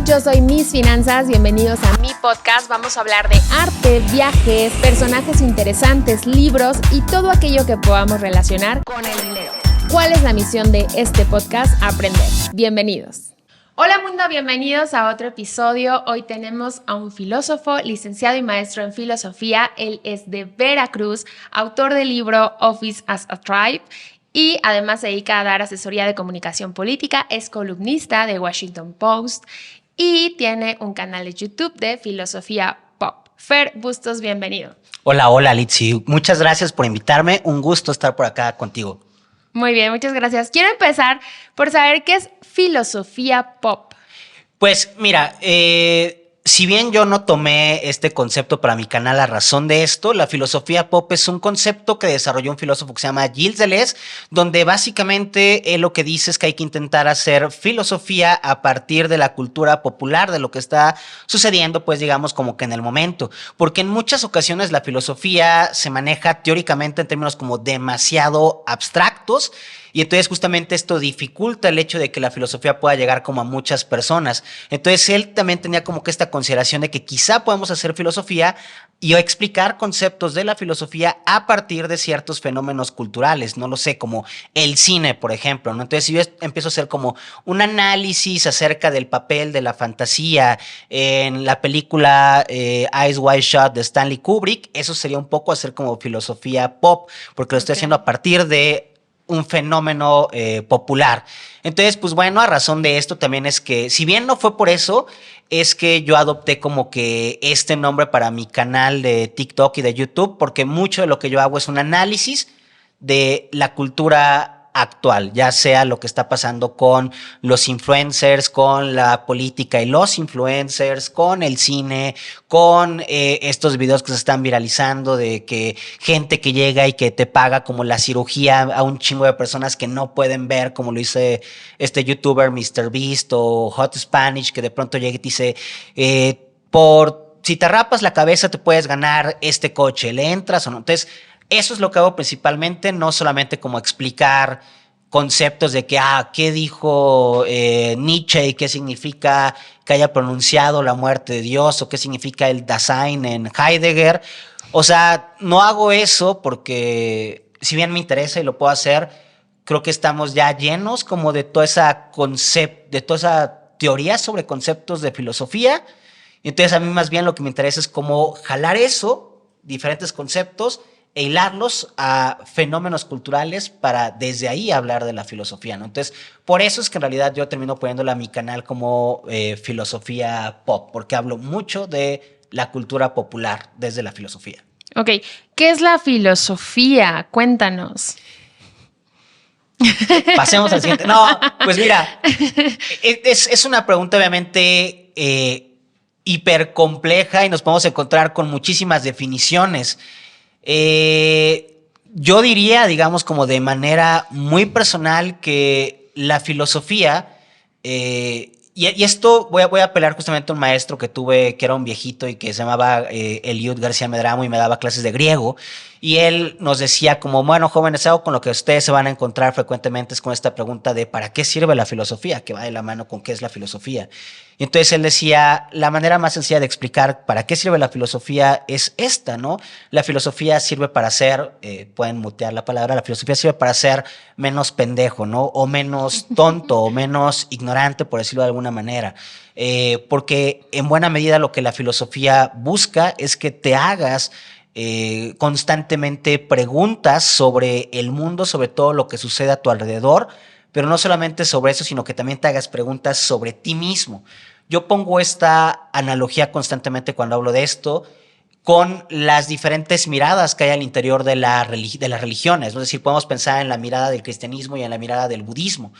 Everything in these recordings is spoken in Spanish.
Yo soy Miss Finanzas, bienvenidos a mi podcast. Vamos a hablar de arte, viajes, personajes interesantes, libros y todo aquello que podamos relacionar con el dinero. ¿Cuál es la misión de este podcast? Aprender. Bienvenidos. Hola mundo, bienvenidos a otro episodio. Hoy tenemos a un filósofo, licenciado y maestro en filosofía. Él es de Veracruz, autor del libro Office as a Tribe. Y además se dedica a dar asesoría de comunicación política, es columnista de Washington Post y tiene un canal de YouTube de filosofía pop. Fer Bustos, bienvenido. Hola, Litsi. Muchas gracias por invitarme. Un gusto estar por acá contigo. Muy bien, muchas gracias. Quiero empezar por saber qué es filosofía pop. Pues mira, si bien yo no tomé este concepto para mi canal a razón de esto, la filosofía pop es un concepto que desarrolló un filósofo que se llama Gilles Deleuze, donde básicamente él lo que dice es que hay que intentar hacer filosofía a partir de la cultura popular, de lo que está sucediendo, pues digamos como que en el momento, porque en muchas ocasiones la filosofía se maneja teóricamente en términos como demasiado abstractos. Y entonces justamente esto dificulta el hecho de que la filosofía pueda llegar como a muchas personas. Entonces él también tenía como que esta consideración de que quizá podemos hacer filosofía y explicar conceptos de la filosofía a partir de ciertos fenómenos culturales, no lo sé, como el cine, por ejemplo, ¿no? Entonces si yo empiezo a hacer como un análisis acerca del papel de la fantasía en la película Eyes Wide Shut de Stanley Kubrick, eso sería un poco hacer como filosofía pop, porque lo estoy haciendo a partir de un fenómeno popular. Entonces, pues bueno, a razón de esto también es que, si bien no fue por eso, es que yo adopté como que este nombre para mi canal de TikTok y de YouTube, porque mucho de lo que yo hago es un análisis de la cultura actual, ya sea lo que está pasando con los influencers, con la política y los influencers, con el cine, con estos videos que se están viralizando de que gente que llega y que te paga como la cirugía a un chingo de personas que no pueden ver, como lo dice este youtuber MrBeast o Hot Spanish, que de pronto llega y te dice, si te rapas la cabeza te puedes ganar este coche, ¿le entras o no? Entonces, eso es lo que hago principalmente, no solamente como explicar conceptos de que, ¿qué dijo Nietzsche y qué significa que haya pronunciado la muerte de Dios o qué significa el Dasein en Heidegger? O sea, no hago eso porque si bien me interesa y lo puedo hacer, creo que estamos ya llenos como de toda esa teoría sobre conceptos de filosofía. Entonces a mí más bien lo que me interesa es cómo jalar eso, diferentes conceptos, e hilarlos a fenómenos culturales para desde ahí hablar de la filosofía, ¿no? Entonces, por eso es que en realidad yo termino poniéndola a mi canal como filosofía pop, porque hablo mucho de la cultura popular desde la filosofía. Ok, ¿qué es la filosofía? Cuéntanos. Pasemos al siguiente. No, pues mira, es una pregunta obviamente hiper compleja y nos podemos encontrar con muchísimas definiciones. Yo diría, digamos, como de manera muy personal, que la filosofía, y esto voy a apelar justamente a un maestro que tuve, que era un viejito y que se llamaba Eliud García Medrano y me daba clases de griego. Y él nos decía como, bueno, jóvenes, algo con lo que ustedes se van a encontrar frecuentemente es con esta pregunta de ¿para qué sirve la filosofía? Que va de la mano con qué es la filosofía. Y entonces él decía, la manera más sencilla de explicar para qué sirve la filosofía es esta, ¿no? La filosofía sirve para ser, pueden mutear la palabra, la filosofía sirve para ser menos pendejo, ¿no? O menos tonto, o menos ignorante, por decirlo de alguna manera. Porque en buena medida lo que la filosofía busca es que te hagas constantemente preguntas sobre el mundo, sobre todo lo que sucede a tu alrededor, pero no solamente sobre eso, sino que también te hagas preguntas sobre ti mismo. Yo pongo esta analogía constantemente cuando hablo de esto con las diferentes miradas que hay al interior de las religiones. Es decir, podemos pensar en la mirada del cristianismo y en la mirada del budismo.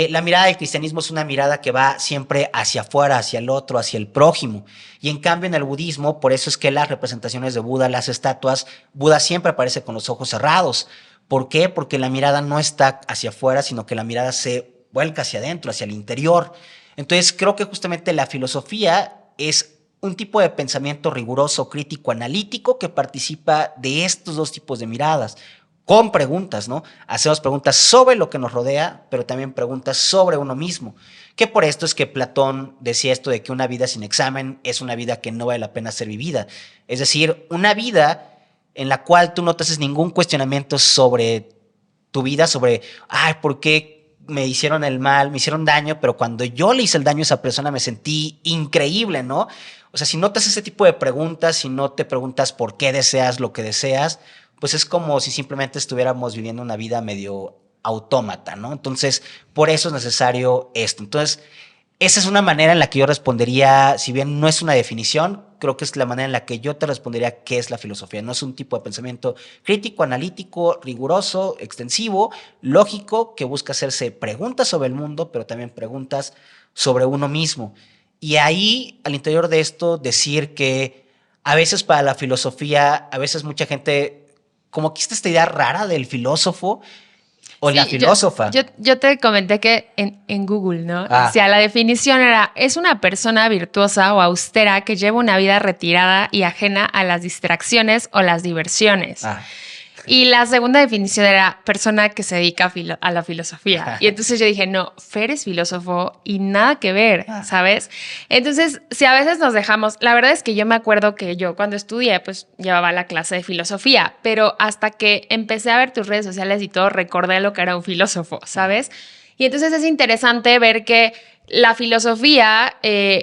La mirada del cristianismo es una mirada que va siempre hacia afuera, hacia el otro, hacia el prójimo. Y en cambio en el budismo, por eso es que las representaciones de Buda, las estatuas, Buda siempre aparece con los ojos cerrados. ¿Por qué? Porque la mirada no está hacia afuera, sino que la mirada se vuelca hacia adentro, hacia el interior. Entonces creo que justamente la filosofía es un tipo de pensamiento riguroso, crítico, analítico que participa de estos dos tipos de miradas. Con preguntas, ¿no? Hacemos preguntas sobre lo que nos rodea, pero también preguntas sobre uno mismo, Que por esto es que Platón decía esto de que una vida sin examen es una vida que no vale la pena ser vivida. Es decir, una vida en la cual tú no te haces ningún cuestionamiento sobre tu vida, sobre, ay, ¿por qué me hicieron el mal, me hicieron daño? Pero cuando yo le hice el daño a esa persona me sentí increíble, ¿no? O sea, si no te haces ese tipo de preguntas, si no te preguntas por qué deseas lo que deseas, pues es como si simplemente estuviéramos viviendo una vida medio autómata, ¿no? Entonces, por eso es necesario esto. Entonces, esa es una manera en la que yo respondería, si bien no es una definición, creo que es la manera en la que yo te respondería qué es la filosofía. No es un tipo de pensamiento crítico, analítico, riguroso, extensivo, lógico, que busca hacerse preguntas sobre el mundo, pero también preguntas sobre uno mismo. Y ahí, al interior de esto, decir que a veces para la filosofía, a veces mucha gente, como que está esta idea rara del filósofo, o Sí, la filósofa. yo te comenté que en Google, ¿no? Ah. Decía, la definición era, es una persona virtuosa o austera que lleva una vida retirada y ajena a las distracciones o las diversiones. Ah. Y la segunda definición era persona que se dedica a la filosofía. Y entonces yo dije, no, Fer es filósofo y nada que ver, ¿sabes? Entonces, si a veces nos dejamos, la verdad es que yo me acuerdo que yo cuando estudié, pues llevaba la clase de filosofía, pero hasta que empecé a ver tus redes sociales y todo, recordé lo que era un filósofo, ¿sabes? Y entonces es interesante ver que la filosofía,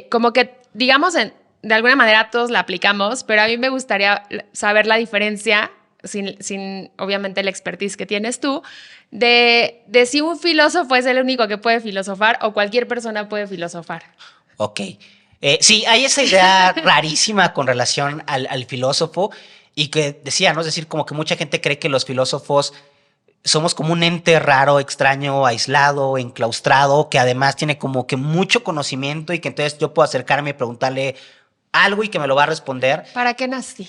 como que, digamos, de alguna manera todos la aplicamos, pero a mí me gustaría saber la diferencia sin obviamente la expertise que tienes tú, de si un filósofo es el único que puede filosofar o cualquier persona puede filosofar. Ok. Sí, hay esa idea rarísima con relación al filósofo y que decía, ¿no? Es decir, como que mucha gente cree que los filósofos somos como un ente raro, extraño, aislado, enclaustrado, que además tiene como que mucho conocimiento y que entonces yo puedo acercarme y preguntarle algo y que me lo va a responder. ¿Para qué nací?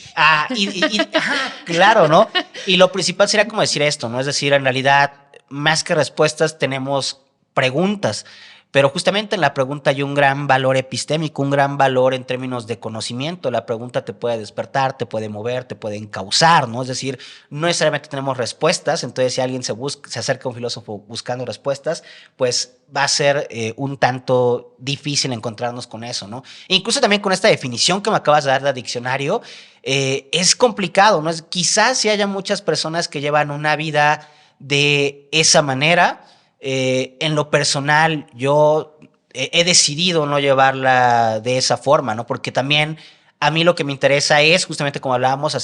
Claro, ¿no? Y lo principal sería como decir esto, ¿no? Es decir, en realidad, más que respuestas, tenemos preguntas. Pero justamente en la pregunta hay un gran valor epistémico, un gran valor en términos de conocimiento. La pregunta te puede despertar, te puede mover, te puede encauzar, ¿no? Es decir, no necesariamente tenemos respuestas. Entonces, si alguien se acerca a un filósofo buscando respuestas, pues va a ser un tanto difícil encontrarnos con eso, ¿no? E incluso también con esta definición que me acabas de dar del diccionario, es complicado, ¿no? Quizás sí haya muchas personas que llevan una vida de esa manera. En lo personal, yo he decidido no llevarla de esa forma, ¿no? Porque también a mí lo que me interesa es, justamente como hablábamos,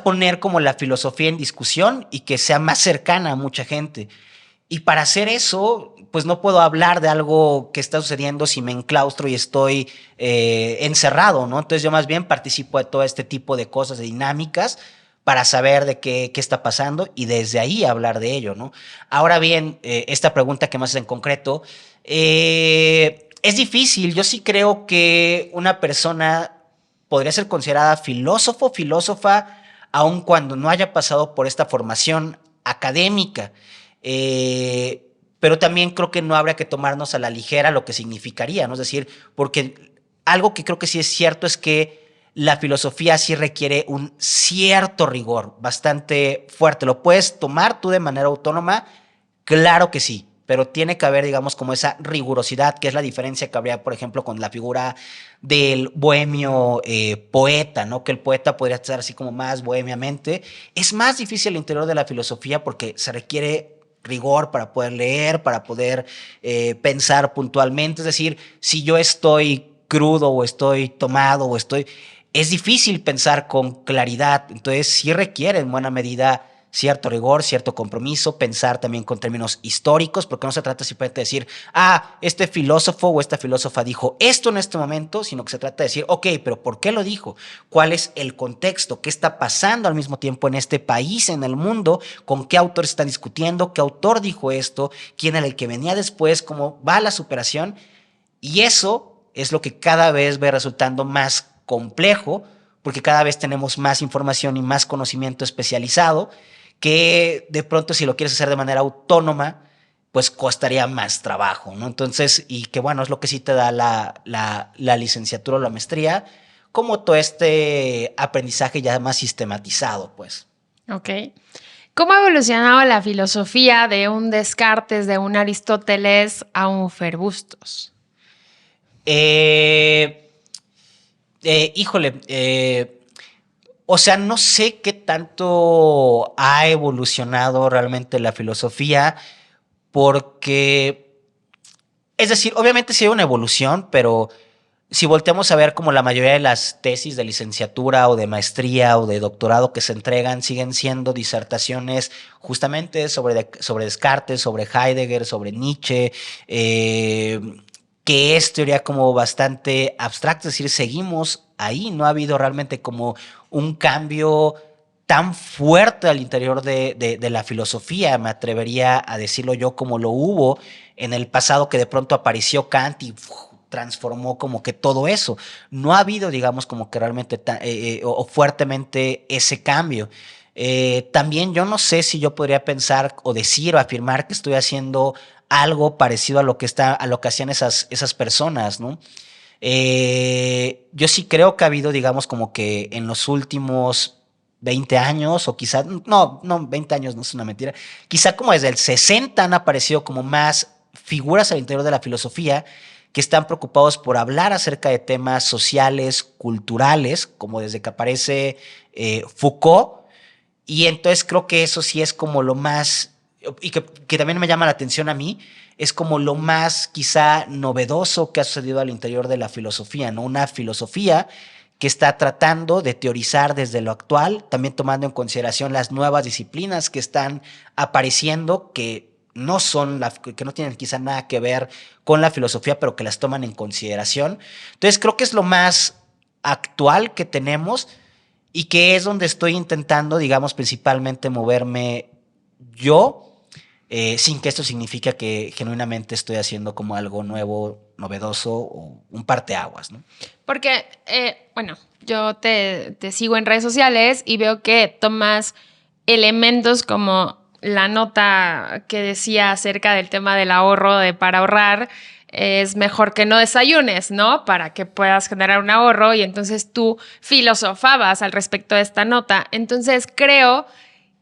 poner como la filosofía en discusión y que sea más cercana a mucha gente. Y para hacer eso, pues no puedo hablar de algo que está sucediendo si me enclaustro y estoy encerrado, ¿no? Entonces yo más bien participo de todo este tipo de cosas, de dinámicas, para saber de qué está pasando y desde ahí hablar de ello, ¿no? Ahora bien, esta pregunta que me haces en concreto, es difícil. Yo sí creo que una persona podría ser considerada filósofo, filósofa, aun cuando no haya pasado por esta formación académica. Pero también creo que no habría que tomarnos a la ligera lo que significaría, ¿no? Es decir, porque algo que creo que sí es cierto es que la filosofía sí requiere un cierto rigor bastante fuerte. ¿Lo puedes tomar tú de manera autónoma? Claro que sí, pero tiene que haber, digamos, como esa rigurosidad, que es la diferencia que habría, por ejemplo, con la figura del bohemio poeta, ¿no? Que el poeta podría estar así como más bohemiamente. Es más difícil el interior de la filosofía porque se requiere rigor para poder leer, para poder pensar puntualmente. Es decir, si yo estoy crudo o estoy tomado o es difícil pensar con claridad, entonces sí requiere en buena medida cierto rigor, cierto compromiso, pensar también con términos históricos, porque no se trata simplemente de decir, este filósofo o esta filósofa dijo esto en este momento, sino que se trata de decir, ok, pero ¿por qué lo dijo? ¿Cuál es el contexto? ¿Qué está pasando al mismo tiempo en este país, en el mundo? ¿Con qué autores están discutiendo? ¿Qué autor dijo esto? ¿Quién era el que venía después? ¿Cómo va la superación? Y eso es lo que cada vez va resultando más complejo, porque cada vez tenemos más información y más conocimiento especializado, que de pronto si lo quieres hacer de manera autónoma, pues costaría más trabajo, ¿no? Entonces, y que bueno, es lo que sí te da la licenciatura o la maestría, como todo este aprendizaje ya más sistematizado, pues. Ok. ¿Cómo ha evolucionado la filosofía de un Descartes, de un Aristóteles a un Ferbustos? Híjole, o sea, no sé qué tanto ha evolucionado realmente la filosofía, porque, es decir, obviamente sí hay una evolución, pero si volteamos a ver como la mayoría de las tesis de licenciatura o de maestría o de doctorado que se entregan, siguen siendo disertaciones justamente sobre Descartes, sobre Heidegger, sobre Nietzsche, que es teoría como bastante abstracta, es decir, seguimos ahí, no ha habido realmente como un cambio tan fuerte al interior de la filosofía, me atrevería a decirlo yo, como lo hubo en el pasado, que de pronto apareció Kant y transformó como que todo eso. No ha habido, digamos, como que realmente o fuertemente ese cambio. También yo no sé si yo podría pensar o decir o afirmar que estoy haciendo algo parecido a lo que hacían esas personas, ¿no? Yo sí creo que ha habido, digamos, como que en los últimos 20 años, o quizás, no, 20 años no es una mentira, quizá como desde el 60 han aparecido como más figuras al interior de la filosofía que están preocupados por hablar acerca de temas sociales, culturales, como desde que aparece Foucault, y entonces creo que eso sí es como lo más, y que también me llama la atención a mí, es como lo más quizá novedoso que ha sucedido al interior de la filosofía, ¿no? Una filosofía que está tratando de teorizar desde lo actual, también tomando en consideración las nuevas disciplinas que están apareciendo, que que no tienen quizá nada que ver con la filosofía, pero que las toman en consideración. Entonces creo que es lo más actual que tenemos y que es donde estoy intentando, digamos, principalmente moverme yo, sin que esto signifique que genuinamente estoy haciendo como algo nuevo, novedoso o un parteaguas, ¿no? Porque, bueno, yo te sigo en redes sociales y veo que tomas elementos como la nota que decía acerca del tema del ahorro, de para ahorrar es mejor que no desayunes, ¿no? Para que puedas generar un ahorro, y entonces tú filosofabas al respecto de esta nota. Entonces creo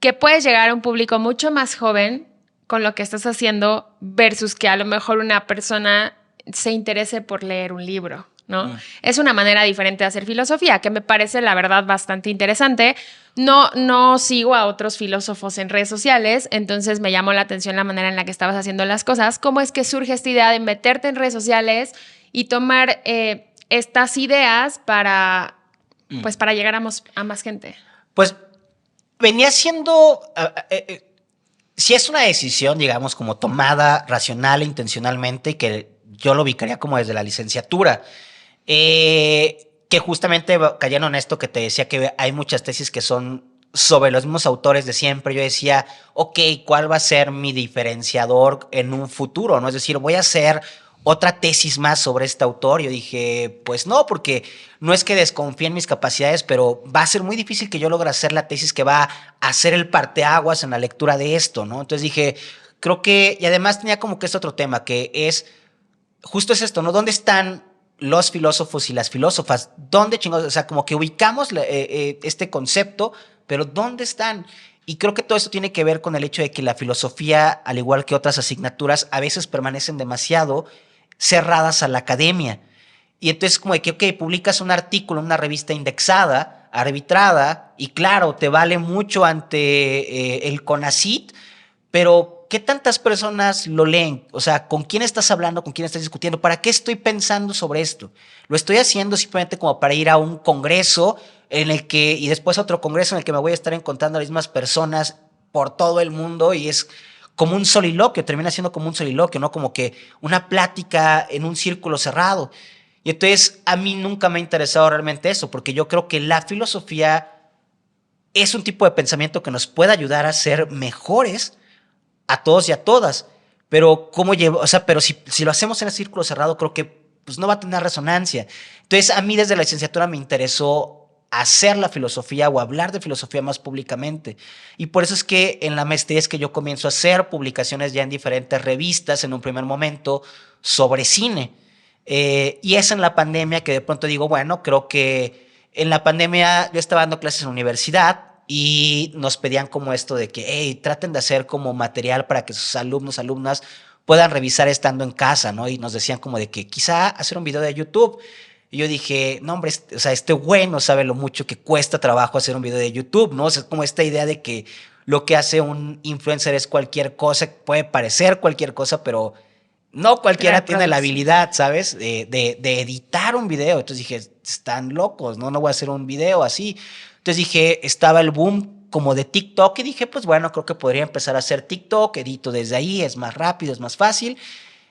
que puedes llegar a un público mucho más joven con lo que estás haciendo versus que a lo mejor una persona se interese por leer un libro, ¿no? Es una manera diferente de hacer filosofía que me parece, la verdad, bastante interesante. No sigo a otros filósofos en redes sociales, entonces me llamó la atención la manera en la que estabas haciendo las cosas. ¿Cómo es que surge esta idea de meterte en redes sociales y tomar estas ideas para, pues, para llegar a más gente? Pues venía siendo... si es una decisión, digamos, como tomada racional e intencionalmente, y que yo lo ubicaría como desde la licenciatura, que justamente cayendo en esto que te decía, que hay muchas tesis que son sobre los mismos autores de siempre. Yo decía, ok, ¿cuál va a ser mi diferenciador en un futuro? ¿No? Es decir, voy a hacer otra tesis más sobre este autor. Yo dije, pues no, porque no es que desconfíe en mis capacidades, pero va a ser muy difícil que yo logre hacer la tesis que va a hacer el parteaguas en la lectura de esto, ¿no? Entonces dije, creo que, y además tenía como que este otro tema, que es, justo es esto, ¿no? ¿Dónde están los filósofos y las filósofas? ¿Dónde chingados? O sea, como que ubicamos este concepto, pero ¿dónde están? Y creo que todo esto tiene que ver con el hecho de que la filosofía, al igual que otras asignaturas, a veces permanecen demasiado cerradas a la academia. Y entonces como de que, ok, publicas un artículo en una revista indexada, arbitrada, y claro, te vale mucho ante el CONACYT, pero ¿qué tantas personas lo leen? O sea, ¿con quién estás hablando? ¿Con quién estás discutiendo? ¿Para qué estoy pensando sobre esto? Lo estoy haciendo simplemente como para ir a un congreso y después a otro congreso en el que me voy a estar encontrando a las mismas personas por todo el mundo, y es como un soliloquio, termina siendo como un soliloquio, ¿no? Como que una plática en un círculo cerrado. Y entonces a mí nunca me ha interesado realmente eso, porque yo creo que la filosofía es un tipo de pensamiento que nos puede ayudar a ser mejores a todos y a todas. Pero pero si lo hacemos en el círculo cerrado, creo que pues no va a tener resonancia. Entonces, a mí desde la licenciatura me interesó hacer la filosofía o hablar de filosofía más públicamente. Y por eso es que en la maestría es que yo comienzo a hacer publicaciones ya en diferentes revistas en un primer momento sobre cine. Y es en la pandemia que de pronto digo, bueno, creo que en la pandemia yo estaba dando clases en la universidad, y nos pedían como esto de que, hey, traten de hacer como material para que sus alumnos, alumnas puedan revisar estando en casa, ¿no? Y nos decían como de que quizá hacer un video de YouTube. Y yo dije, no, hombre, o sea, este güey no sabe lo mucho que cuesta trabajo hacer un video de YouTube, ¿no? O sea, es como esta idea de que lo que hace un influencer es cualquier cosa, puede parecer cualquier cosa, pero no cualquiera tiene la habilidad, ¿sabes? De editar un video. Entonces dije, están locos, ¿no? No voy a hacer un video así. Entonces dije, estaba el boom como de TikTok y dije, pues bueno, creo que podría empezar a hacer TikTok, edito desde ahí, es más rápido, es más fácil.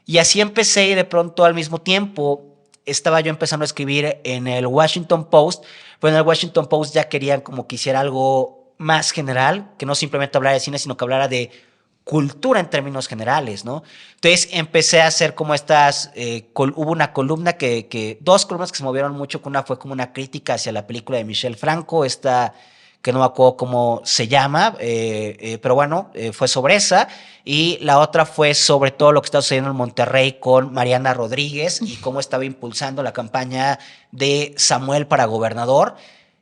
Y así empecé y de pronto al mismo tiempo estaba yo empezando a escribir en el Washington Post, pero en el Washington Post ya querían como que hiciera algo más general, que no simplemente hablara de cine, sino que hablara de cultura en términos generales, ¿no? Entonces empecé a hacer como estas, hubo una columna dos columnas que se movieron mucho, que una fue como una crítica hacia la película de Michel Franco, esta que no me acuerdo cómo se llama, pero bueno, fue sobre esa, y la otra fue sobre todo lo que está sucediendo en Monterrey con Mariana Rodríguez y cómo estaba impulsando la campaña de Samuel para gobernador.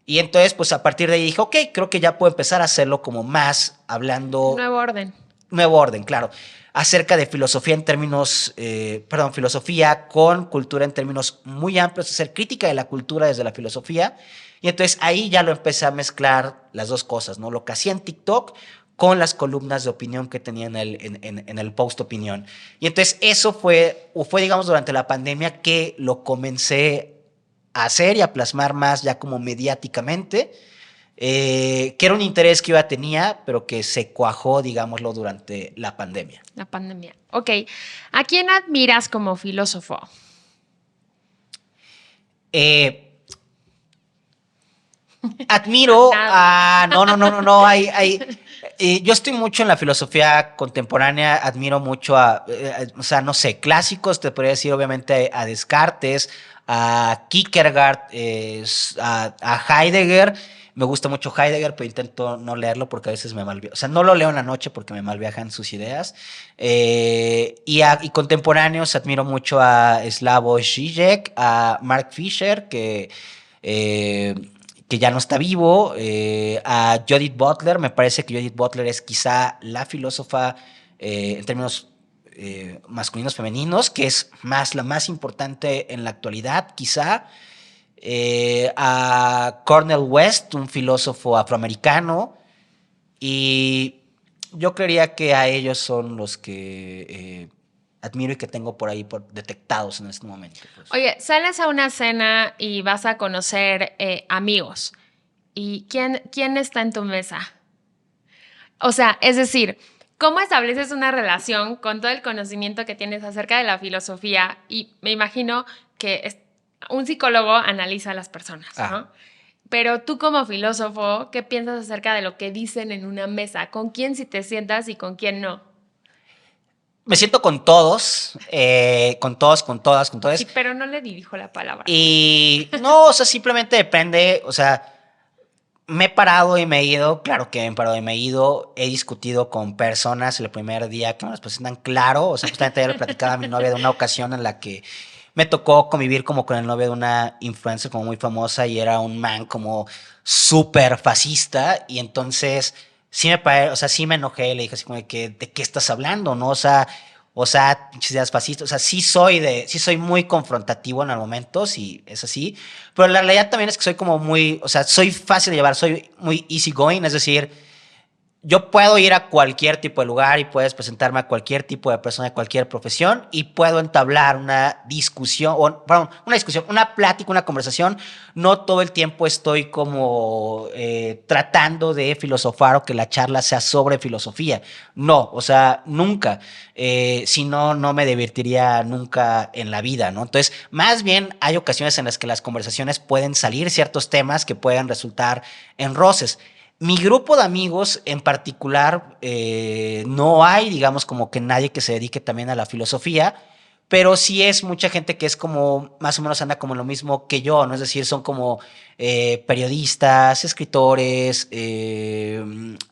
Y entonces, pues a partir de ahí dije, ok, creo que ya puedo empezar a hacerlo como más hablando... Nuevo orden, claro. Acerca de filosofía en términos, filosofía con cultura en términos muy amplios, hacer crítica de la cultura desde la filosofía. Y entonces ahí ya lo empecé a mezclar las dos cosas, ¿no? Lo que hacía en TikTok con las columnas de opinión que tenía en el post opinión. Y entonces eso fue, digamos, durante la pandemia que lo comencé a hacer y a plasmar más ya como mediáticamente. Que era un interés que yo ya tenía, pero que se cuajó, digámoslo, durante la pandemia. La pandemia. Ok. ¿A quién admiras como filósofo? Admiro a... No. Yo estoy mucho en la filosofía contemporánea, admiro mucho o sea, no sé, clásicos, te podría decir obviamente a Descartes, a Kierkegaard, a Heidegger. Me gusta mucho Heidegger, pero intento no leerlo porque a veces me malviaja. O sea, no lo leo en la noche porque me malviajan sus ideas. Y contemporáneos admiro mucho a Slavoj Žižek, a Mark Fisher, que ya no está vivo, a Judith Butler. Me parece que Judith Butler es quizá la filósofa en términos masculinos, femeninos, que es la más importante en la actualidad, quizá. A Cornel West, un filósofo afroamericano, y yo creería que a ellos son los que admiro y que tengo por ahí detectados en este momento. Pues. Oye, sales a una cena y vas a conocer amigos. ¿Y quién está en tu mesa? O sea, es decir, ¿cómo estableces una relación con todo el conocimiento que tienes acerca de la filosofía? Y me imagino que un psicólogo analiza a las personas, ¿no? Pero tú como filósofo, ¿qué piensas acerca de lo que dicen en una mesa? ¿Con quién si te sientas y con quién no? Me siento con todos, con todas. Sí, pero no le dirijo la palabra. Y no, o sea, simplemente depende, o sea, me he parado y me he ido, claro que me he parado y me he ido, he discutido con personas el primer día que me las presentan, claro, o sea, justamente ayer le platicaba a mi novia de una ocasión en la que me tocó convivir como con el novio de una influencer como muy famosa y era un man como súper fascista y entonces sí sí me enojé, le dije así como ¿de qué estás hablando? ¿No? O sea, pinches ideas fascistas, o sea, sí soy muy confrontativo en el momento, sí, es así, pero la realidad también es que soy como o sea, soy fácil de llevar, soy muy easygoing, es decir, yo puedo ir a cualquier tipo de lugar y puedes presentarme a cualquier tipo de persona de cualquier profesión y puedo entablar una discusión, una plática, una conversación. No todo el tiempo estoy como tratando de filosofar o que la charla sea sobre filosofía. No, o sea, nunca. Si no, no me divertiría nunca en la vida, ¿no? Entonces, más bien hay ocasiones en las que las conversaciones pueden salir ciertos temas que puedan resultar en roces. Mi grupo de amigos en particular, no hay, digamos, como que nadie que se dedique también a la filosofía, pero sí es mucha gente que es como, más o menos anda como lo mismo que yo, ¿no? Es decir, son como periodistas, escritores,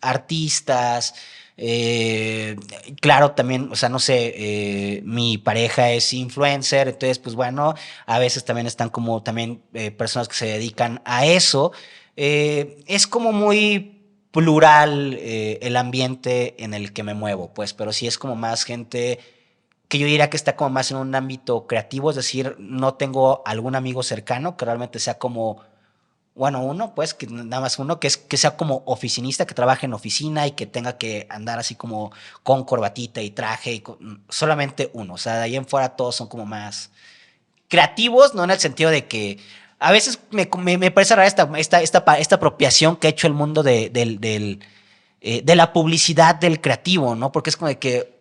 artistas, claro, también, o sea, no sé, mi pareja es influencer, entonces, pues bueno, a veces también están como también personas que se dedican a eso. Es como muy plural el ambiente en el que me muevo, pues, pero sí es como más gente que yo diría que está como más en un ámbito creativo, es decir, no tengo algún amigo cercano que realmente sea como, bueno, uno, pues, que nada más uno, que sea como oficinista, que trabaje en oficina y que tenga que andar así como con corbatita y traje, solamente uno, o sea, de ahí en fuera todos son como más creativos, no en el sentido de que a veces me parece rara esta apropiación que ha hecho el mundo de la publicidad del creativo, ¿no? Porque es como de que,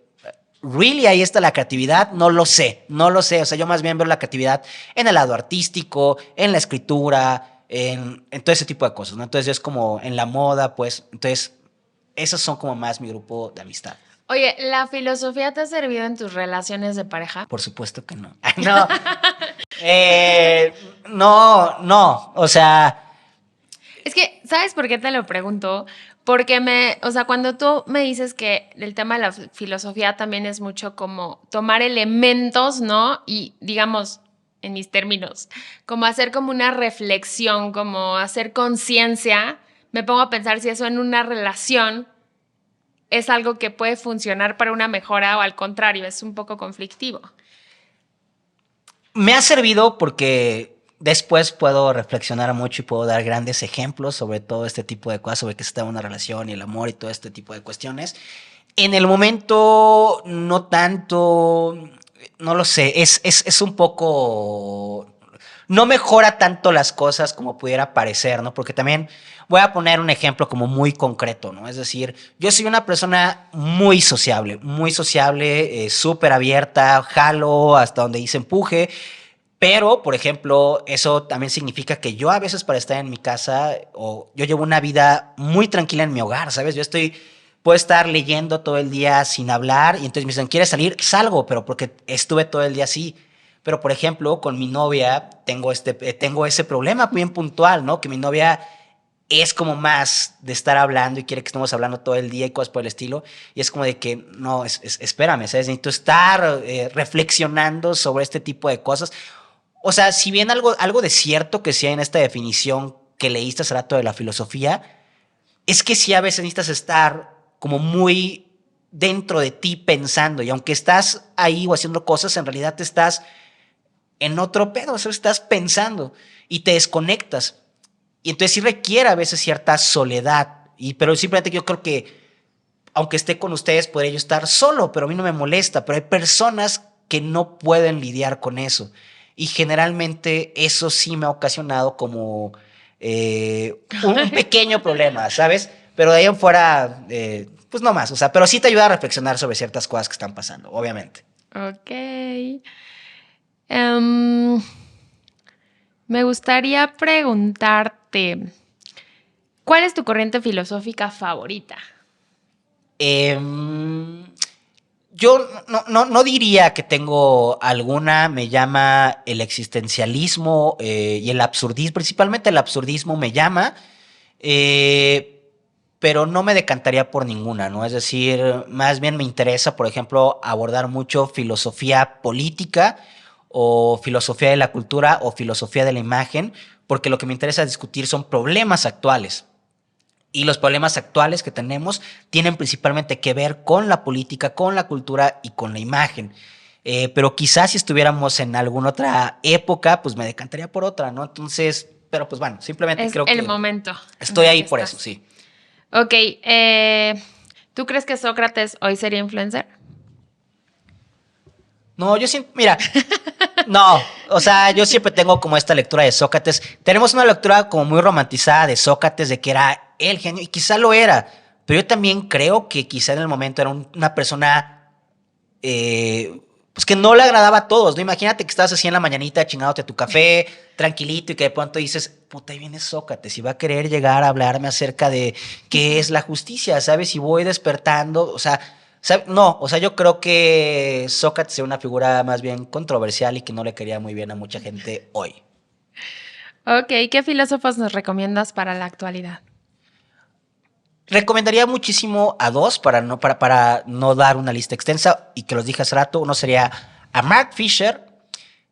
¿really ahí está la creatividad? No lo sé, no lo sé. O sea, yo más bien veo la creatividad en el lado artístico, en la escritura, en todo ese tipo de cosas, ¿no? Entonces es como en la moda, pues, entonces esos son como más mi grupo de amistad. Oye, ¿la filosofía te ha servido en tus relaciones de pareja? Por supuesto que no. No, no, o sea, Es que, ¿sabes por qué te lo pregunto? Porque o sea, cuando tú me dices que el tema de la filosofía también es mucho como tomar elementos, ¿no? Y digamos, en mis términos, como hacer como una reflexión, como hacer conciencia, me pongo a pensar si eso en una relación es algo que puede funcionar para una mejora o al contrario, es un poco conflictivo. me ha servido porque después puedo reflexionar mucho y puedo dar grandes ejemplos sobre todo este tipo de cosas, sobre qué está una relación y el amor y todo este tipo de cuestiones. En el momento, no tanto, no lo sé, es un poco, no mejora tanto las cosas como pudiera parecer, ¿no? Porque también voy a poner un ejemplo como muy concreto, ¿no? Es decir, yo soy una persona muy sociable, súper abierta, jalo hasta donde dice empuje, pero, por ejemplo, eso también significa que yo a veces para estar en mi casa, o yo llevo una vida muy tranquila en mi hogar, ¿sabes? Puedo estar leyendo todo el día sin hablar y entonces me dicen, ¿quieres salir? Salgo, pero porque estuve todo el día así. Pero, por ejemplo, con mi novia tengo ese problema bien puntual, ¿no? Que mi novia es como más de estar hablando y quiere que estemos hablando todo el día y cosas por el estilo. Y es como de que, no, espérame, ¿sabes? Necesito estar reflexionando sobre este tipo de cosas. O sea, si bien algo de cierto que sí hay en esta definición que leíste hace rato de la filosofía, es que sí a veces necesitas estar como muy dentro de ti pensando, y aunque estás ahí o haciendo cosas, en realidad te estás en otro pedo, o sea, estás pensando y te desconectas. Y entonces sí requiere a veces cierta soledad, pero simplemente yo creo que aunque esté con ustedes, podría yo estar solo, pero a mí no me molesta, pero hay personas que no pueden lidiar con eso. Y generalmente eso sí me ha ocasionado como un pequeño problema, ¿sabes? Pero de ahí en fuera, pues no más, o sea, pero sí te ayuda a reflexionar sobre ciertas cosas que están pasando, obviamente. Ok. Me gustaría preguntarte, ¿cuál es tu corriente filosófica favorita? Yo no diría que tengo alguna, me llama el existencialismo y el absurdismo, principalmente el absurdismo me llama, pero no me decantaría por ninguna, ¿no? Es decir, más bien me interesa, por ejemplo, abordar mucho filosofía política o filosofía de la cultura o filosofía de la imagen, porque lo que me interesa discutir son problemas actuales. Y los problemas actuales que tenemos tienen principalmente que ver con la política, con la cultura y con la imagen. Pero quizás si estuviéramos en alguna otra época, pues me decantaría por otra, ¿no? Entonces, pero pues bueno, simplemente Es creo el que momento. estoy ahí por eso, sí. Ok, ¿tú crees que Sócrates hoy sería influencer? No, yo siento, mira, no, o sea, yo siempre tengo como esta lectura de Sócrates. Tenemos una lectura como muy romantizada de Sócrates, de que era el genio, y quizá lo era, pero yo también creo que quizá en el momento era una persona, pues que no le agradaba a todos, ¿no? Imagínate que estás así en la mañanita chingándote tu café, tranquilito, y que de pronto dices, puta, ahí viene Sócrates, y va a querer llegar a hablarme acerca de qué es la justicia, ¿sabes? Y voy despertando, o sea, no, o sea, yo creo que Sócrates es una figura más bien controversial y que no le quería muy bien a mucha gente hoy. Ok, ¿qué filósofos nos recomiendas para la actualidad? Recomendaría muchísimo a dos para no dar una lista extensa y que los dije hace rato. Uno sería a Mark Fisher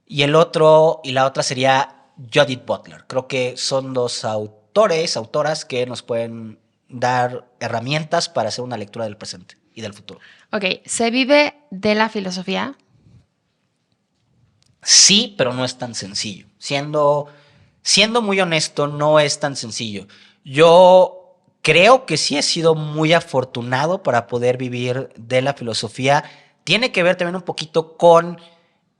y la otra sería Judith Butler. Creo que son dos autoras que nos pueden dar herramientas para hacer una lectura del presente y del futuro. Ok, ¿se vive de la filosofía? Sí, pero no es tan sencillo. Siendo muy honesto, no es tan sencillo. Yo creo que sí he sido muy afortunado para poder vivir de la filosofía. Tiene que ver también un poquito con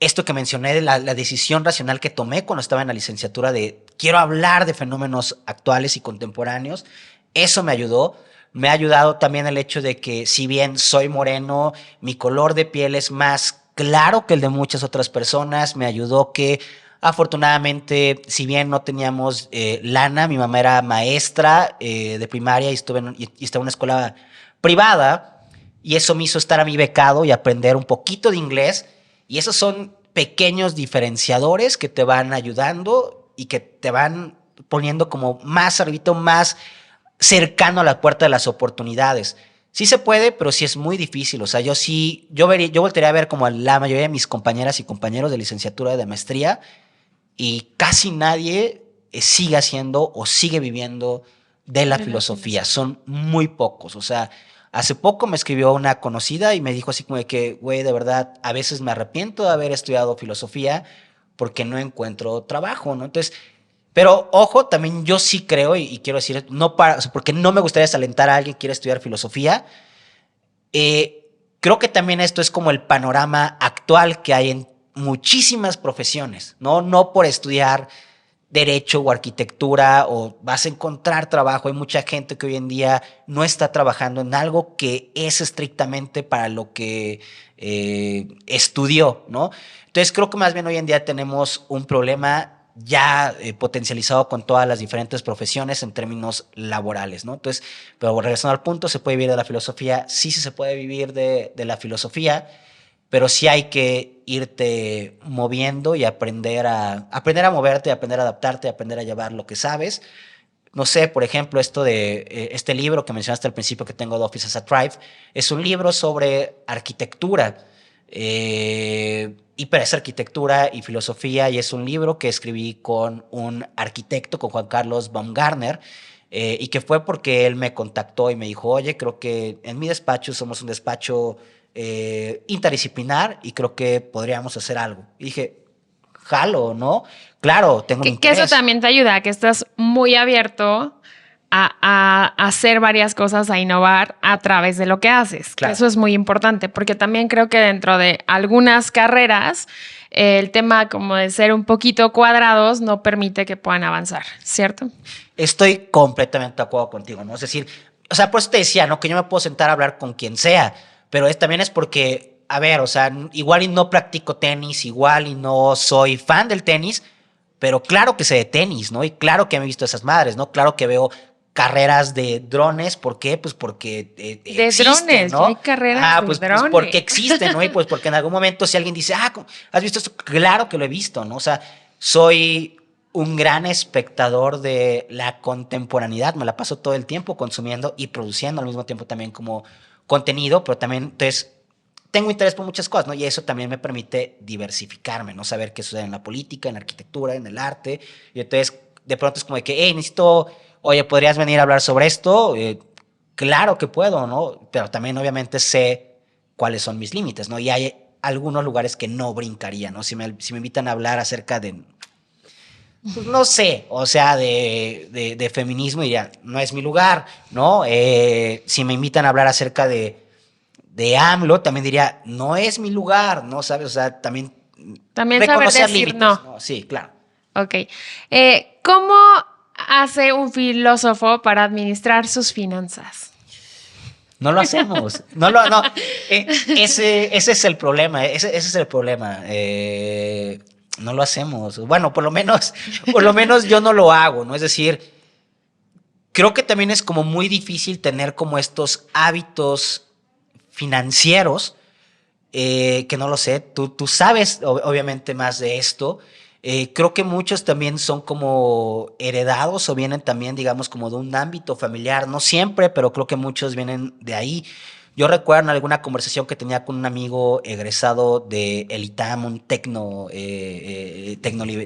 esto que mencioné de la decisión racional que tomé cuando estaba en la licenciatura de quiero hablar de fenómenos actuales y contemporáneos. Eso me ayudó. Me ha ayudado también el hecho de que si bien soy moreno, mi color de piel es más claro que el de muchas otras personas. Me ayudó que afortunadamente, si bien no teníamos lana, mi mamá era maestra de primaria y estaba en una escuela privada y eso me hizo estar a mí becado y aprender un poquito de inglés. Y esos son pequeños diferenciadores que te van ayudando y que te van poniendo como más arribito, más cercano a la puerta de las oportunidades. Sí se puede, pero sí es muy difícil. O sea, yo voltearía a ver como a la mayoría de mis compañeras y compañeros de licenciatura y de maestría y casi nadie sigue haciendo o sigue viviendo de la filosofía. Son muy pocos. O sea, hace poco me escribió una conocida y me dijo así como de que, güey, de verdad, a veces me arrepiento de haber estudiado filosofía porque no encuentro trabajo, ¿no? Entonces, pero ojo, también yo sí creo y quiero decir, o sea, porque no me gustaría desalentar a alguien que quiera estudiar filosofía. Creo que también esto es como el panorama actual que hay en muchísimas profesiones, ¿no? No por estudiar derecho o arquitectura o vas a encontrar trabajo. Hay mucha gente que hoy en día no está trabajando en algo que es estrictamente para lo que estudió, ¿no? Entonces creo que más bien hoy en día tenemos un problema ya potencializado con todas las diferentes profesiones en términos laborales, ¿no? Entonces, pero regresando al punto, ¿se puede vivir de la filosofía? Sí, sí se puede vivir de la filosofía, pero sí hay que irte moviendo y aprender a moverte, aprender a adaptarte, aprender a llevar lo que sabes. No sé, por ejemplo, esto de este libro que mencionaste al principio que tengo de Office as a Tribe, es un libro sobre arquitectura. Y es arquitectura y filosofía y es un libro que escribí con un arquitecto, con Juan Carlos Baumgartner, y que fue porque él me contactó y me dijo, oye, creo que en mi despacho somos un despacho interdisciplinar y creo que podríamos hacer algo. Y dije, jalo, ¿no? Claro, tengo un interés. Que eso también te ayuda, que estás muy abierto a hacer varias cosas, a innovar a través de lo que haces. Claro. Eso es muy importante, porque también creo que dentro de algunas carreras el tema como de ser un poquito cuadrados no permite que puedan avanzar, ¿cierto? Estoy completamente de acuerdo contigo, ¿no? Es decir, o sea, por eso te decía, ¿no? Que yo me puedo sentar a hablar con quien sea, pero también es porque, a ver, o sea, igual y no practico tenis, igual y no soy fan del tenis, pero claro que sé de tenis, ¿no? Y claro que me he visto esas madres, ¿no? Claro que veo carreras de drones, ¿por qué? Pues porque de existen, drones, ¿no? hay carreras pues, de drones. Pues porque existen, ¿no? Y pues porque en algún momento si alguien dice, ¿has visto esto? Claro que lo he visto, ¿no? O sea, soy un gran espectador de la contemporaneidad, me la paso todo el tiempo consumiendo y produciendo al mismo tiempo también como contenido, pero también, entonces, tengo interés por muchas cosas, ¿no? Y eso también me permite diversificarme, ¿no? Saber qué sucede en la política, en la arquitectura, en el arte, y entonces, de pronto es como de que, necesito... Oye, ¿podrías venir a hablar sobre esto? Claro que puedo, ¿no? Pero también obviamente sé cuáles son mis límites, ¿no? Y hay algunos lugares que no brincaría, ¿no? Si me invitan a hablar acerca de, pues no sé, o sea, de feminismo, diría, no es mi lugar, ¿no? Si me invitan a hablar acerca de AMLO, también diría, no es mi lugar, ¿no? ¿Sabes? O sea, también saber decir límites, no. Sí, claro. Ok. ¿Cómo hace un filósofo para administrar sus finanzas? No lo hacemos. No. Ese es el problema. Ese es el problema. No lo hacemos. Bueno, por lo menos yo no lo hago, ¿no? Es decir, creo que también es como muy difícil tener como estos hábitos financieros, que no lo sé. Tú sabes, obviamente, más de esto. Creo que muchos también son como heredados o vienen también, digamos, como de un ámbito familiar. No siempre, pero creo que muchos vienen de ahí. Yo recuerdo en alguna conversación que tenía con un amigo egresado de el ITAM, un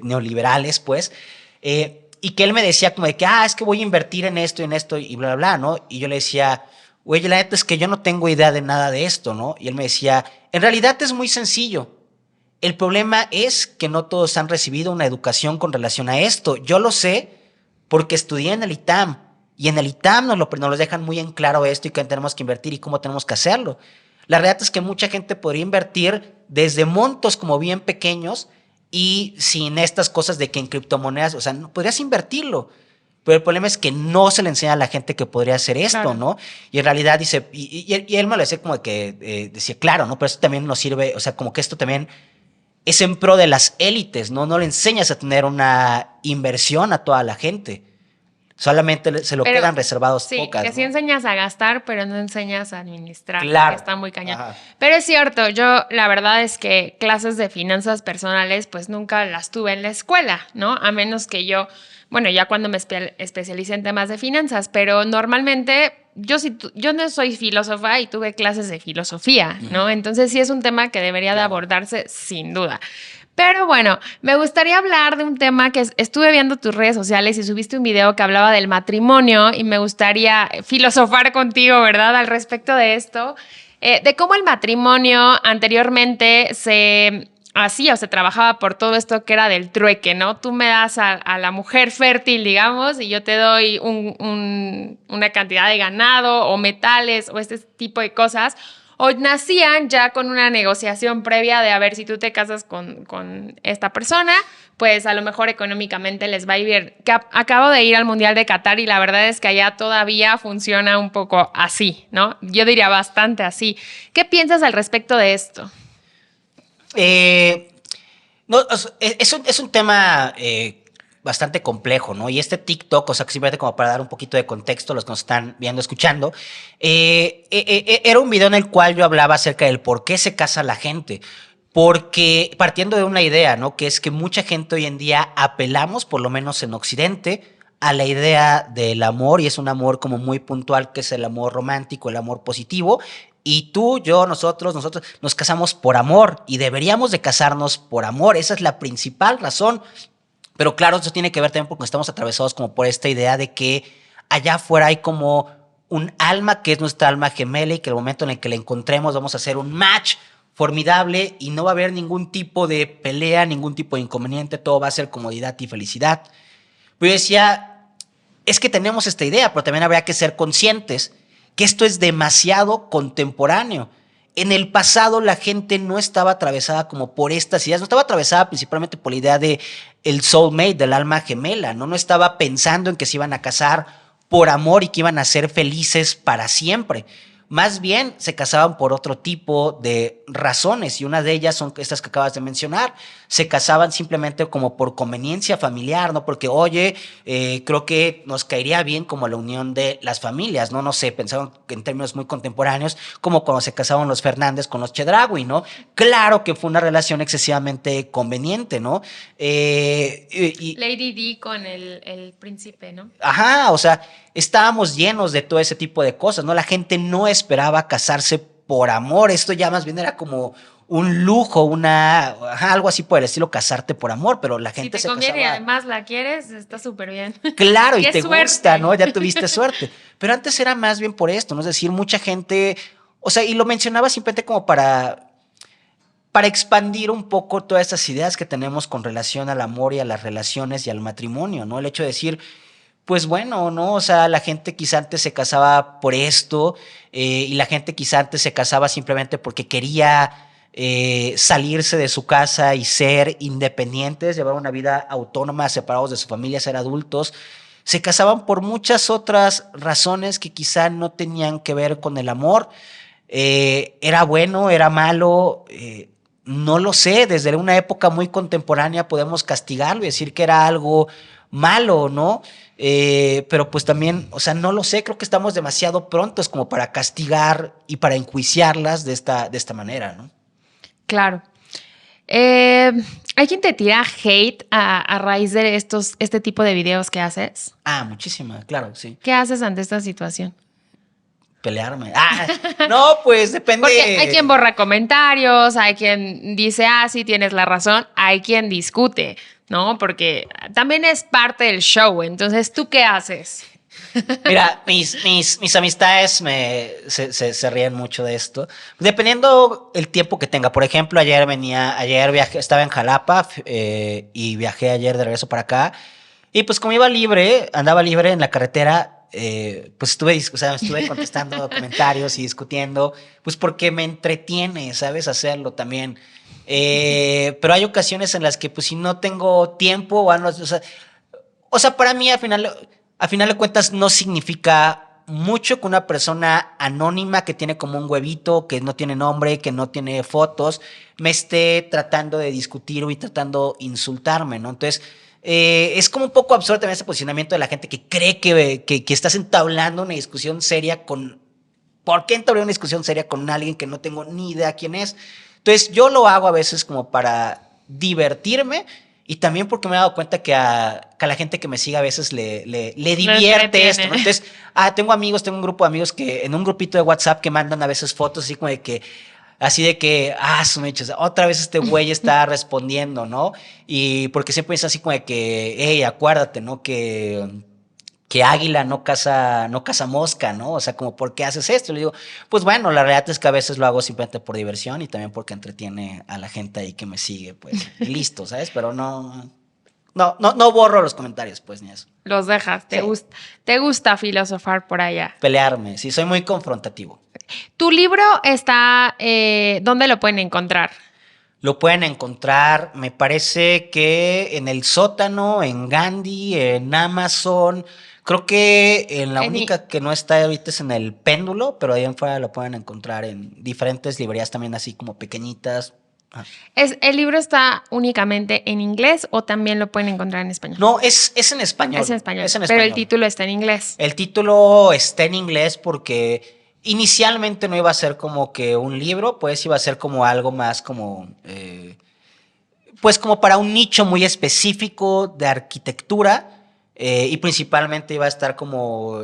neoliberales, pues, y que él me decía como de que, es que voy a invertir en esto y bla, bla, bla, ¿no? Y yo le decía, güey, la neta es que yo no tengo idea de nada de esto, ¿no? Y él me decía, en realidad es muy sencillo. El problema es que no todos han recibido una educación con relación a esto. Yo lo sé porque estudié en el ITAM. Y en el ITAM nos lo dejan muy en claro esto y que tenemos que invertir y cómo tenemos que hacerlo. La realidad es que mucha gente podría invertir desde montos como bien pequeños y sin estas cosas de que en criptomonedas, o sea, no podrías invertirlo. Pero el problema es que no se le enseña a la gente que podría hacer esto, claro, ¿no? Y en realidad dice, y él me lo decía como de que decía, claro, ¿no? Pero esto también nos sirve, o sea, como que esto también es en pro de las élites, ¿no? No le enseñas a tener una inversión a toda la gente. Solamente se lo quedan reservados pocas. Sí, que ¿no? sí enseñas a gastar, pero no enseñas a administrar. Claro. Que está muy cañón. Ajá. Pero es cierto, yo la verdad es que clases de finanzas personales pues nunca las tuve en la escuela, ¿no? A menos que yo, bueno, ya cuando me especialicé en temas de finanzas, pero normalmente yo no soy filósofa y tuve clases de filosofía, ¿no? Entonces sí es un tema que debería de abordarse sin duda. Pero bueno, me gustaría hablar de un tema que estuve viendo tus redes sociales y subiste un video que hablaba del matrimonio y me gustaría filosofar contigo, ¿verdad? Al respecto de esto, de cómo el matrimonio anteriormente se hacía o se trabajaba por todo esto que era del trueque, ¿no? Tú me das a la mujer fértil, digamos, y yo te doy una cantidad de ganado o metales o este tipo de cosas. O nacían ya con una negociación previa de a ver si tú te casas con esta persona, pues a lo mejor económicamente les va a ir bien. Acabo de ir al Mundial de Qatar y la verdad es que allá todavía funciona un poco así, ¿no? Yo diría bastante así. ¿Qué piensas al respecto de esto? No, es un tema bastante complejo, ¿no? Y este TikTok, o sea, que simplemente como para dar un poquito de contexto a los que nos están viendo, escuchando, era un video en el cual yo hablaba acerca del por qué se casa la gente. Porque partiendo de una idea, ¿no? Que es que mucha gente hoy en día apelamos, por lo menos en Occidente, a la idea del amor, y es un amor como muy puntual, que es el amor romántico, el amor positivo. Y tú, yo, nosotros nos casamos por amor y deberíamos de casarnos por amor. Esa es la principal razón. Pero claro, eso tiene que ver también porque estamos atravesados como por esta idea de que allá afuera hay como un alma que es nuestra alma gemela y que el momento en el que la encontremos vamos a hacer un match formidable y no va a haber ningún tipo de pelea, ningún tipo de inconveniente, todo va a ser comodidad y felicidad. Pero yo decía, es que tenemos esta idea, pero también habría que ser conscientes que esto es demasiado contemporáneo. En el pasado la gente no estaba atravesada como por estas ideas, no estaba atravesada principalmente por la idea de el soulmate, del alma gemela, ¿no? No estaba pensando en que se iban a casar por amor y que iban a ser felices para siempre. Más bien se casaban por otro tipo de razones y una de ellas son estas que acabas de mencionar. Se casaban simplemente como por conveniencia familiar, ¿no? Porque, oye, creo que nos caería bien como la unión de las familias, ¿no? No sé, pensaban en términos muy contemporáneos, como cuando se casaban los Fernández con los Chedraui, ¿no? Claro que fue una relación excesivamente conveniente, ¿no? Lady Di con el príncipe, ¿no? Ajá, o sea, estábamos llenos de todo ese tipo de cosas, ¿no? La gente no esperaba casarse por amor, esto ya más bien era como un lujo, algo así por el estilo, casarte por amor, pero la gente se casaba. Si te conviene y además la quieres, está súper bien. Claro, y te gusta, ¿no? Ya tuviste suerte. Pero antes era más bien por esto, ¿no? Es decir, mucha gente, o sea, y lo mencionaba simplemente como para expandir un poco todas estas ideas que tenemos con relación al amor y a las relaciones y al matrimonio, ¿no? El hecho de decir, pues bueno, ¿no? O sea, la gente quizá antes se casaba por esto y la gente quizá antes se casaba simplemente porque quería salirse de su casa y ser independientes, llevar una vida autónoma, separados de su familia, ser adultos. Se casaban por muchas otras razones que quizá no tenían que ver con el amor. Era bueno, era malo, no lo sé. Desde una época muy contemporánea podemos castigarlo y decir que era algo malo, ¿no? Pero pues también, o sea, no lo sé, creo que estamos demasiado prontos como para castigar y para enjuiciarlas de esta manera, ¿no? Claro. ¿Hay quien te tira hate a raíz de este tipo de videos que haces? Muchísima, claro, sí. ¿Qué haces ante esta situación? Pelearme. No, pues depende. Porque hay quien borra comentarios, hay quien dice, sí, tienes la razón, hay quien discute. ¿no? Porque también es parte del show. Entonces, ¿tú qué haces? Mira, mis amistades se ríen mucho de esto. Dependiendo el tiempo que tenga. Por ejemplo, ayer viajé, estaba en Jalapa y viajé ayer de regreso para acá. Y pues como andaba libre en la carretera, pues estuve contestando comentarios y discutiendo, pues porque me entretiene, ¿sabes? Hacerlo también. Pero hay ocasiones en las que pues si no tengo tiempo, o sea, para mí al final de cuentas no significa mucho que una persona anónima que tiene como un huevito, que no tiene nombre, que no tiene fotos, me esté tratando de discutir o tratando de insultarme, ¿no? Entonces, es como un poco absurdo también ese posicionamiento de la gente que cree que estás entablando una discusión seria con... ¿Por qué entablar una discusión seria con alguien que no tengo ni idea quién es? Entonces, yo lo hago a veces como para divertirme. Y también porque me he dado cuenta que a la gente que me sigue a veces le divierte esto, ¿no? Entonces, tengo un grupo de amigos que en un grupito de WhatsApp que mandan a veces fotos así de que, su mecha, otra vez este güey está respondiendo, ¿no? Y porque siempre es así como de que, hey, acuérdate, ¿no? Que águila no caza mosca, ¿no? O sea, como, ¿por qué haces esto? Le digo, pues bueno, la realidad es que a veces lo hago simplemente por diversión y también porque entretiene a la gente ahí que me sigue, pues, y listo, ¿sabes? Pero no borro los comentarios, pues, ni eso. Los dejas, Sí. te gusta filosofar por allá. Pelearme, sí, soy muy confrontativo. Tu libro está, ¿dónde lo pueden encontrar? Lo pueden encontrar, me parece que en El Sótano, en Gandhi, en Amazon. Creo que en la única que no está ahorita es en El Péndulo, pero ahí en fuera lo pueden encontrar en diferentes librerías también así como pequeñitas. ¿El libro está únicamente en inglés o también lo pueden encontrar en español? No, es en español. Es en español, Es en pero el español. título está en inglés. El título está en inglés porque inicialmente no iba a ser como que un libro, pues iba a ser como algo más como... pues como para un nicho muy específico de arquitectura y principalmente iba a estar como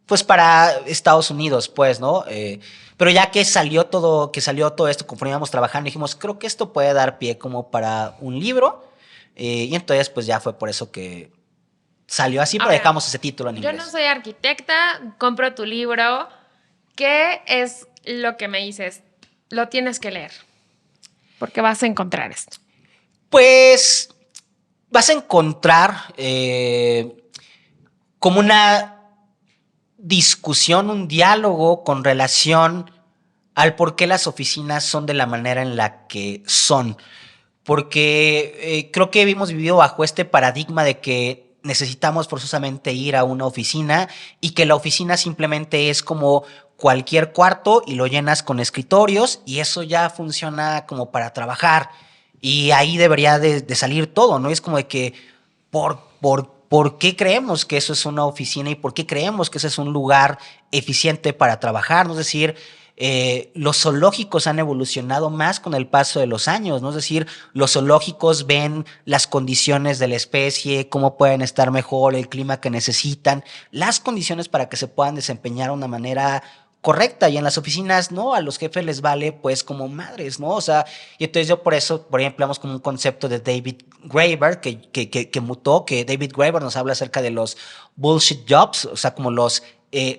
pues para Estados Unidos, pues, ¿no? Pero ya que salió todo esto, conforme íbamos trabajando, dijimos, creo que esto puede dar pie como para un libro y entonces pues ya fue por eso que salió así, pero dejamos ese título en inglés. Yo no soy arquitecta, compro tu libro. ¿Qué es lo que me dices? Lo tienes que leer porque vas a encontrar esto. Pues vas a encontrar como una discusión, un diálogo con relación al por qué las oficinas son de la manera en la que son. Porque creo que hemos vivido bajo este paradigma de que necesitamos forzosamente ir a una oficina y que la oficina simplemente es como cualquier cuarto y lo llenas con escritorios y eso ya funciona como para trabajar. Y ahí debería de salir todo, ¿no? Es como de que ¿por qué creemos que eso es una oficina y por qué creemos que ese es un lugar eficiente para trabajar? ¿No? Es decir, los zoológicos han evolucionado más con el paso de los años, ¿no? Es decir, los zoológicos ven las condiciones de la especie, cómo pueden estar mejor, el clima que necesitan, las condiciones para que se puedan desempeñar de una manera correcta, y en las oficinas, no, a los jefes les vale pues como madres, ¿no? O sea, y entonces yo por eso, por ejemplo, hablamos como un concepto de David Graeber que mutó, que David Graeber nos habla acerca de los bullshit jobs, o sea, como los,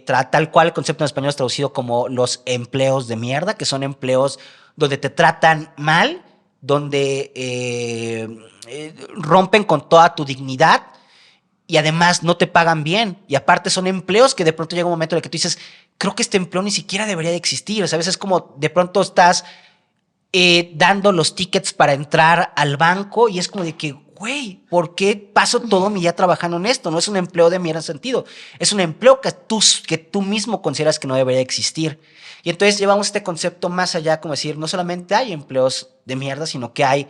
tal cual el concepto en español es traducido como los empleos de mierda, que son empleos donde te tratan mal, donde rompen con toda tu dignidad, y además no te pagan bien. Y aparte son empleos que de pronto llega un momento en el que tú dices, creo que este empleo ni siquiera debería de existir. O sea, a veces es como de pronto estás dando los tickets para entrar al banco y es como de que, güey, ¿por qué paso todo mi día trabajando en esto? No es un empleo de mierda sentido. Es un empleo que tú mismo consideras que no debería existir. Y entonces llevamos este concepto más allá, como decir, no solamente hay empleos de mierda, sino que hay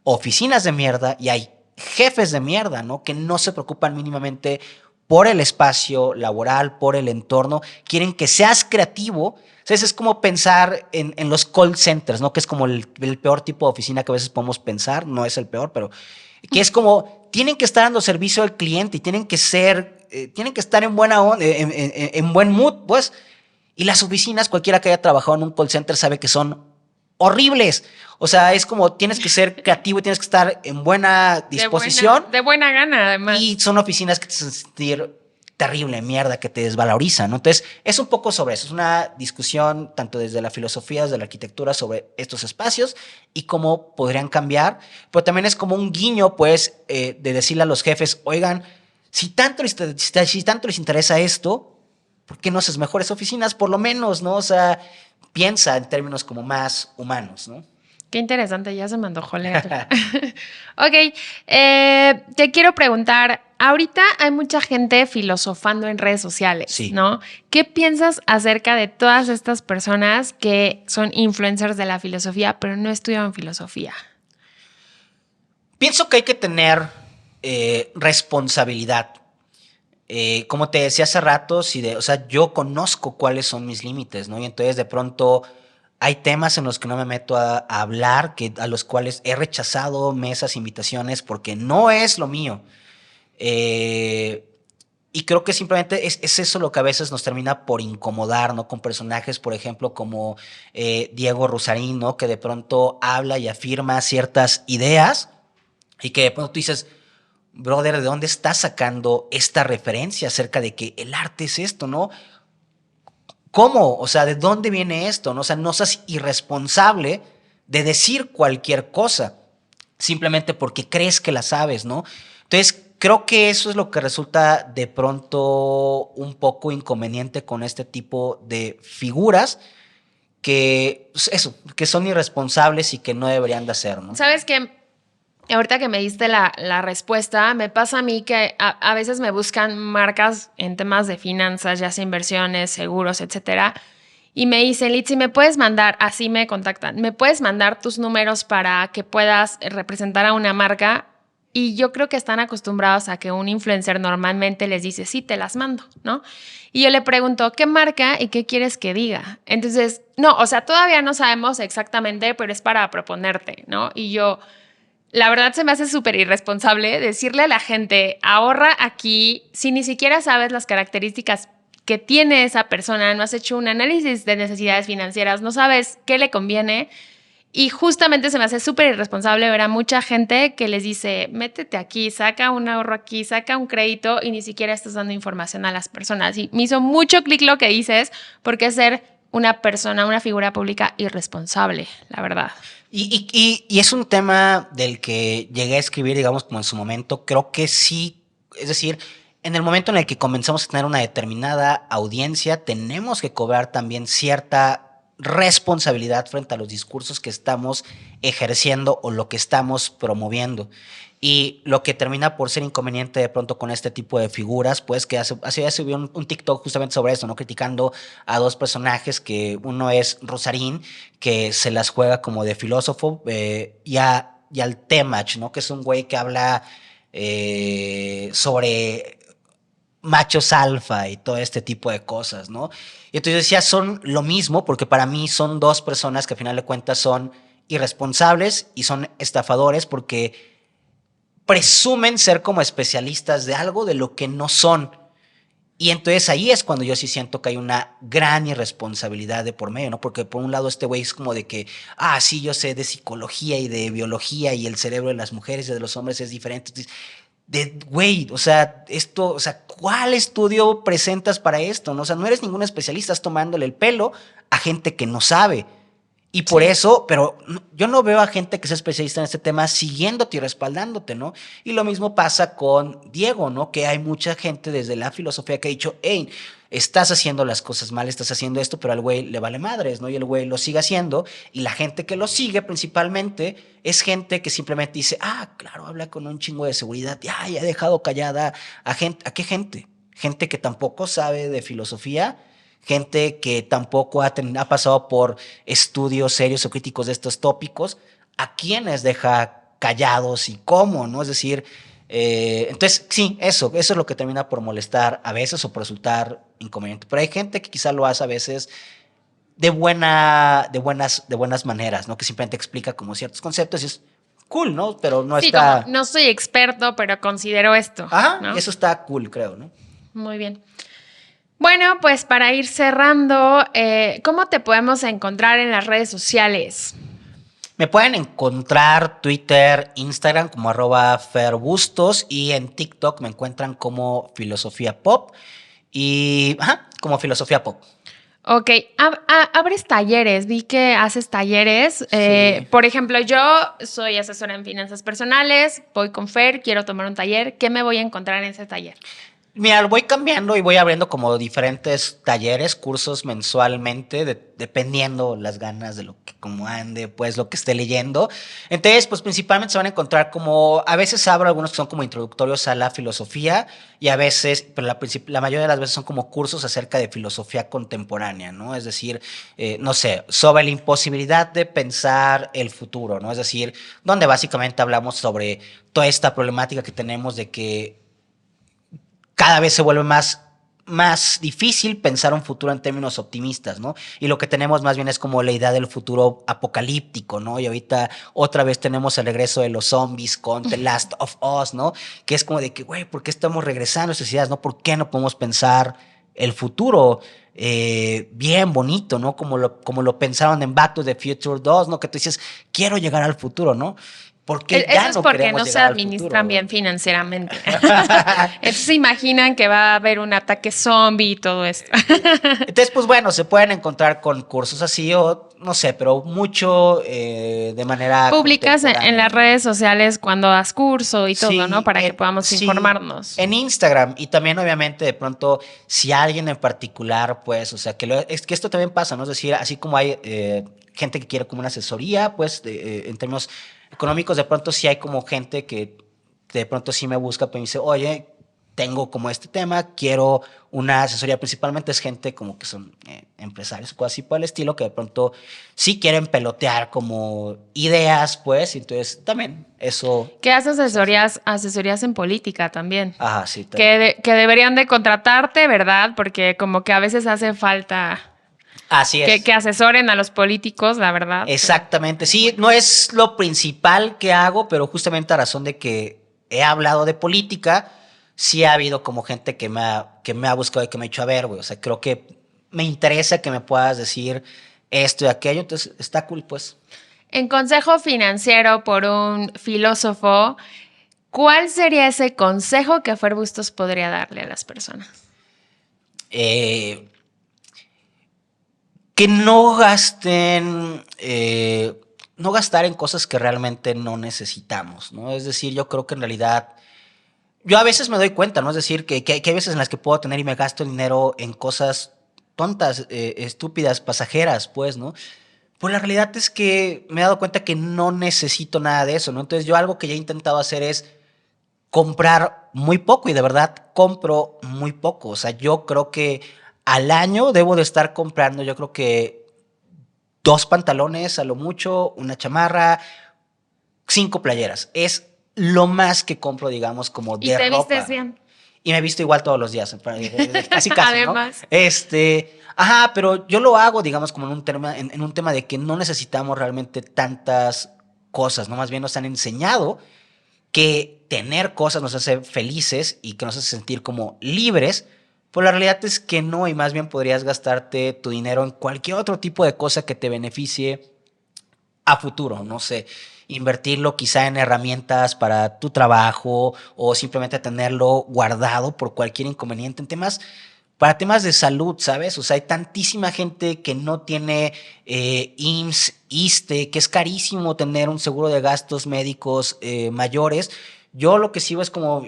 oficinas de mierda y hay jefes de mierda, ¿no? Que no se preocupan mínimamente por el espacio laboral, por el entorno, quieren que seas creativo. ¿Sabes? Es como pensar en los call centers, ¿no? Que es como el peor tipo de oficina que a veces podemos pensar, no es el peor, pero que es como, tienen que estar dando servicio al cliente y tienen que estar en buena onda, en buen mood, pues. Y las oficinas, cualquiera que haya trabajado en un call center sabe que son horribles. O sea, es como tienes que ser creativo y tienes que estar en buena disposición. De buena gana, además. Y son oficinas que te hacen sentir terrible, mierda, que te desvalorizan, ¿no? Entonces, es un poco sobre eso. Es una discusión tanto desde la filosofía, desde la arquitectura, sobre estos espacios y cómo podrían cambiar. Pero también es como un guiño, pues, de decirle a los jefes, oigan, si tanto les interesa esto, ¿por qué no haces mejores oficinas? Por lo menos, ¿no? O sea, piensa en términos como más humanos, ¿no? Qué interesante, ya se me antojó leerla. Ok, te quiero preguntar, ahorita hay mucha gente filosofando en redes sociales, Sí. ¿no? ¿Qué piensas acerca de todas estas personas que son influencers de la filosofía, pero no estudian filosofía? Pienso que hay que tener responsabilidad. Como te decía hace rato, o sea, yo conozco cuáles son mis límites, ¿no? Y entonces de pronto hay temas en los que no me meto a hablar, a los cuales he rechazado mesas, invitaciones, porque no es lo mío. Y creo que simplemente es eso lo que a veces nos termina por incomodar, ¿no? Con personajes, por ejemplo, como Diego Rusarín, ¿no? Que de pronto habla y afirma ciertas ideas y que de pronto tú dices, brother, ¿de dónde estás sacando esta referencia acerca de que el arte es esto, ¿no? ¿Cómo? O sea, ¿de dónde viene esto? ¿No? O sea, no seas irresponsable de decir cualquier cosa simplemente porque crees que la sabes, ¿no? Entonces, creo que eso es lo que resulta de pronto un poco inconveniente con este tipo de figuras que, que son irresponsables y que no deberían de hacer, ¿no? ¿Sabes qué? Ahorita que me diste la respuesta, me pasa a mí que a veces me buscan marcas en temas de finanzas, ya sea inversiones, seguros, etcétera, y me dicen, Litzy, ¿me puedes mandar? Así me contactan. ¿Me puedes mandar tus números para que puedas representar a una marca? Y yo creo que están acostumbrados a que un influencer normalmente les dice, sí, te las mando, ¿no? Y yo le pregunto, ¿qué marca y qué quieres que diga? Entonces, no, o sea, todavía no sabemos exactamente, pero es para proponerte, ¿no? Y yo... La verdad se me hace súper irresponsable decirle a la gente, ahorra aquí, si ni siquiera sabes las características que tiene esa persona, no has hecho un análisis de necesidades financieras, no sabes qué le conviene. Y justamente se me hace súper irresponsable ver a mucha gente que les dice, métete aquí, saca un ahorro aquí, saca un crédito y ni siquiera estás dando información a las personas. Y me hizo mucho clic lo que dices, porque es ser una persona, una figura pública irresponsable, la verdad. Y es un tema del que llegué a escribir, digamos, como en su momento. Creo que sí, es decir, en el momento en el que comenzamos a tener una determinada audiencia, tenemos que cobrar también cierta responsabilidad frente a los discursos que estamos ejerciendo o lo que estamos promoviendo. Y lo que termina por ser inconveniente de pronto con este tipo de figuras, pues que hace ya subió un TikTok justamente sobre eso, ¿no? Criticando a dos personajes, que uno es Rusarín, que se las juega como de filósofo, y al Temach, ¿no? Que es un güey que habla sobre machos alfa y todo este tipo de cosas, ¿no? Y entonces decía, son lo mismo, porque para mí son dos personas que al final de cuentas son irresponsables y son estafadores porque presumen ser como especialistas de algo de lo que no son. Y entonces ahí es cuando yo sí siento que hay una gran irresponsabilidad de por medio, ¿no? Porque por un lado este güey es como de que, sí, yo sé de psicología y de biología y el cerebro de las mujeres y de los hombres es diferente. Güey, o sea, ¿cuál estudio presentas para esto? ¿No? O sea, no eres ningún especialista, estás tomándole el pelo a gente que no sabe. Y por eso, pero yo no veo a gente que sea especialista en este tema siguiéndote y respaldándote, ¿no? Y lo mismo pasa con Diego, ¿no? Que hay mucha gente desde la filosofía que ha dicho, hey, estás haciendo las cosas mal, estás haciendo esto, pero al güey le vale madres, ¿no? Y el güey lo sigue haciendo. Y la gente que lo sigue principalmente es gente que simplemente dice, claro, habla con un chingo de seguridad, ya ha dejado callada a gente. ¿A qué gente? Gente que tampoco sabe de filosofía, gente que tampoco ha pasado por estudios serios o críticos de estos tópicos, a quienes deja callados y cómo, ¿no? Es decir, entonces sí, eso es lo que termina por molestar a veces o por resultar inconveniente. Pero hay gente que quizá lo hace a veces de buenas maneras, ¿no? Que simplemente explica como ciertos conceptos y es cool, ¿no? Pero no está... Como no soy experto, pero considero esto. ¿no? Y eso está cool, creo, ¿no? Muy bien. Bueno, pues para ir cerrando, ¿cómo te podemos encontrar en las redes sociales? Me pueden encontrar Twitter, Instagram como @ferbustos y en TikTok me encuentran como Filosofía Pop y como Filosofía Pop. Ok, abres talleres, vi que haces talleres. Sí. Por ejemplo, yo soy asesora en finanzas personales, voy con Fer, quiero tomar un taller. ¿Qué me voy a encontrar en ese taller? Mira, voy cambiando y voy abriendo como diferentes talleres, cursos mensualmente, dependiendo las ganas de lo que como ande, pues lo que esté leyendo. Entonces, pues principalmente se van a encontrar como, a veces abro algunos que son como introductorios a la filosofía y a veces, pero la mayoría de las veces son como cursos acerca de filosofía contemporánea, ¿no? Es decir, no sé, sobre la imposibilidad de pensar el futuro, ¿no? Es decir, donde básicamente hablamos sobre toda esta problemática que tenemos de que cada vez se vuelve más difícil pensar un futuro en términos optimistas, ¿no? Y lo que tenemos más bien es como la idea del futuro apocalíptico, ¿no? Y ahorita otra vez tenemos el regreso de los zombies con The Last of Us, ¿no? Que es como de que, güey, ¿por qué estamos regresando a esas ideas, no? ¿Por qué no podemos pensar el futuro bien bonito, ¿no? Como lo pensaron en Back to the Future 2, ¿no? Que tú dices, quiero llegar al futuro, ¿no? Porque ya Eso es no porque no se llegar al administran futuro, bien financieramente. Entonces se imaginan que va a haber un ataque zombie y todo esto. Entonces, pues bueno, se pueden encontrar con cursos así o no sé, pero mucho de manera Publicas en las contemporánea. redes sociales cuando das curso y todo, ¿no? Sí, Para que podamos sí, informarnos. en Instagram y también obviamente de pronto si alguien en particular, pues, o sea, es que esto también pasa, ¿no? Es decir, así como hay gente que quiere como una asesoría, pues, en términos económicos, de pronto sí hay como gente que de pronto sí me busca, pues me dice, oye, tengo como este tema, quiero una asesoría, principalmente es gente como que son empresarios o cosas así por el estilo, que de pronto sí quieren pelotear como ideas, pues, y entonces también eso. ¿Qué haces asesorías en política también? Ajá, sí, también. Que deberían de contratarte, ¿verdad? Porque como que a veces hace falta Así es. que asesoren a los políticos, la verdad. Exactamente, sí, no es lo principal que hago, pero justamente a razón de que he hablado de política, sí ha habido como gente que me ha buscado y que me ha dicho, a ver, güey, o sea, creo que me interesa que me puedas decir esto y aquello, entonces está cool, pues. En consejo financiero por un filósofo, ¿cuál sería ese consejo que Fer Bustos podría darle a las personas? Que no gasten, no gastar en cosas que realmente no necesitamos, ¿no? Es decir, yo creo que en realidad, yo a veces me doy cuenta, ¿no? Es decir, que hay veces en las que puedo tener y me gasto el dinero en cosas tontas, estúpidas, pasajeras, pues, ¿no? Pues la realidad es que me he dado cuenta que no necesito nada de eso, ¿no? Entonces yo algo que ya he intentado hacer es comprar muy poco y de verdad compro muy poco. O sea, yo creo que al año debo de estar comprando, yo creo que 2 pantalones a lo mucho, una chamarra, 5 playeras. Es lo más que compro, digamos, como de ropa. ¿Y te vistes bien? Y me he visto igual todos los días, casi casi, Además. ¿no? Pero yo lo hago, digamos, como en un tema de que no necesitamos realmente tantas cosas, ¿no? Más bien nos han enseñado que tener cosas nos hace felices y que nos hace sentir como libres, pues la realidad es que no, y más bien podrías gastarte tu dinero en cualquier otro tipo de cosa que te beneficie a futuro, no sé, invertirlo quizá en herramientas para tu trabajo o simplemente tenerlo guardado por cualquier inconveniente para temas de salud, ¿sabes? O sea, hay tantísima gente que no tiene IMSS, ISSSTE, que es carísimo tener un seguro de gastos médicos mayores. Yo lo que sigo es como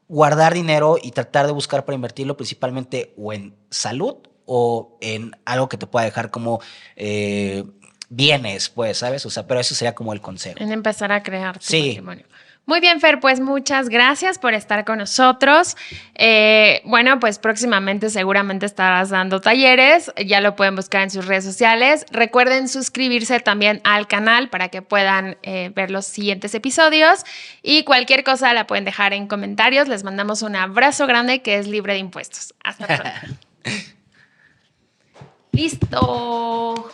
guardar dinero y tratar de buscar para invertirlo principalmente o en salud o en algo que te pueda dejar como bienes, pues, ¿sabes? O sea, pero eso sería como el consejo. En empezar a crear tu Sí. patrimonio. Muy bien, Fer, pues muchas gracias por estar con nosotros. Bueno, pues próximamente seguramente estarás dando talleres, ya lo pueden buscar en sus redes sociales. Recuerden suscribirse también al canal para que puedan ver los siguientes episodios y cualquier cosa la pueden dejar en comentarios. Les mandamos un abrazo grande que es libre de impuestos. Hasta pronto. Listo.